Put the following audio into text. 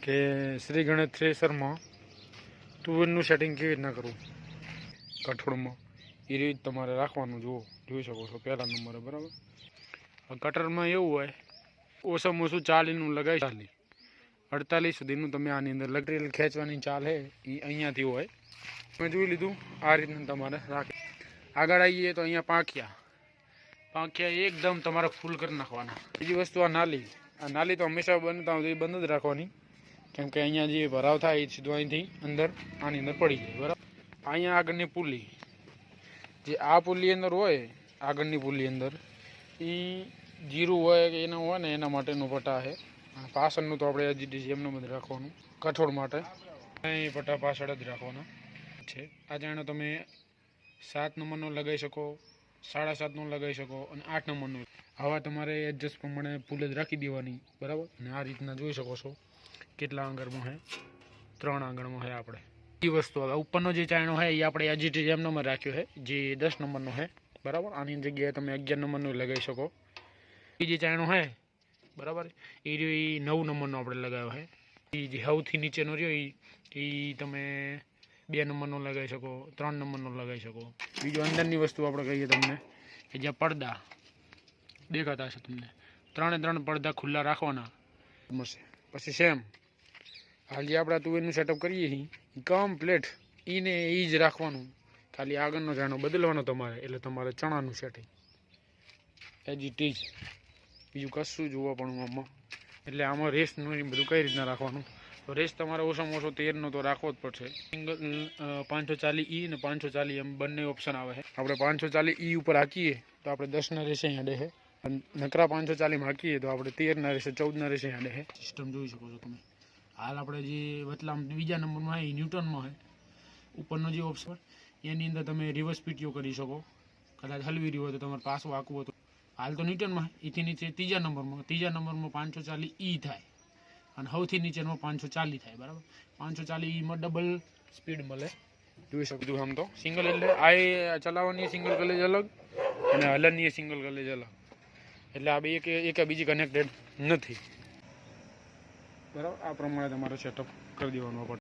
કે શ્રી ગણેશ થ્રેસરમાં તુવેરનું સેટિંગ કેવી રીતના કરવું કઠોળમાં એ રીત તમારે રાખવાનું. જોઈ શકો છો પહેલા નંબરે. બરાબર, કટરમાં એવું હોય ઓછામાં ઓછું 40નું લગાવી 48 સુધીનું તમે આની અંદર લગરેલ ખેંચવાની ચાલ છે એ અહીંયાથી હોય. મેં જોઈ લીધું આ રીતનું તમારે રાખી. આગળ આવીએ તો અહીંયા પાંખિયા એકદમ તમારે ફૂલ કરી નાખવાના. બીજી વસ્તુ આ નાલી તો હંમેશા બંધ જ રાખવાની, કેમ કે અહીંયા જે ભરાવ થાય એ સીધું અહીંથી અંદર આની અંદર પડી જાય. બરાબર, અહીંયા આગળની પુલી જે આ પુલી અંદર હોય, આગળની પુલી અંદર એ જીરું હોય કે એના હોય ને એના માટેનું પટા છે. પાછળનું તો આપણે હજી એમનું બધું રાખવાનું કઠોળ માટે. અહીં પટા પાછળ જ રાખવાના છે. આ જાણે તમે 7 નંબરનો લગાવી શકો, 7.5નો લગાવી શકો અને 8 નંબરનો. હવા તમારે એડજસ્ટ પ્રમાણે પુલ જ રાખી દેવાની. બરાબર, અને આ રીતના જોઈ શકો છો કેટલા આંગળમાં છે. 3 આંગળમાં છે. આપણે એ વસ્તુ હવે ઉપરનો જે ચાયણો છે એ આપણે હજી એમ નંબર રાખ્યો છે જે 10 નંબરનો છે. બરાબર, આની જગ્યાએ તમે 11 નંબરનો લગાવી શકો. એ જે ચાયણો છે બરાબર એ 9 નંબરનો આપણે લગાવ્યો છે. એ જે સૌથી નીચેનો રહ્યો એ તમે 2 નંબરનો લગાવી શકો, 3 નંબરનો લગાવી શકો. બીજું અંદરની વસ્તુ આપણે કહીએ તમને કે જ્યાં પડદા દેખાતા હશે તમને, 3 પડદા ખુલ્લા રાખવાના મળશે. પછી સેમ હાલ જે આપણે તુવેરનું સેટઅપ કરીએ છીએ કમ્પ્લેટ એને એ જ રાખવાનું. ખાલી આગળનો જાણો બદલવાનો તમારે, એટલે તમારે ચણાનું સેટિંગ એજ ઇટ ઇઝ. બીજું કશું જોવા પણ આમાં, એટલે આમાં રેસનું બધું કઈ રીતના રાખવાનું. તો રેસ તમારે ઓછામાં ઓછો 13નો તો રાખવો જ પડશે. સિંગલ 540E ને 540 એમ બંને ઓપ્શન આવે છે. આપણે 540E ઉપર હાકીએ તો આપણે 10ના રેસે હેડે છે, નકરા 540માં હાકીએ તો આપણે 13ના રેસે 14ના રેસે હેડે છે. સિસ્ટમ જોઈ શકો છો તમે. હાલ આપણે જે વતલામ બીજા નંબરમાં છે એ ન્યૂટનમાં છે. ઉપરનો જે ઓપ્શન એની અંદર તમે રિવર્સ પીટીઓ કરી શકો. કદાચ હલવી રહ્યું હોય તો તમારે પાછું હાંકવું હોય તો. હાલ તો ન્યૂટનમાં એથી નીચે ત્રીજા નંબરમાં 540E થાય અને સૌથી નીચેનો 540 થાય. બરાબર, 540Eમાં ડબલ સ્પીડ મળે. જોઈ શકતું આમ તો સિંગલ એટલે આ ચલાવવાની સિંગલ કલેજ અલગ અને હલનની સિંગલ કલેજ અલગ, એટલે આ બે એક બીજી કનેક્ટેડ નથી. બરાબર, આ પ્રમાણે તમારે સેટઅપ કરી દેવાનું.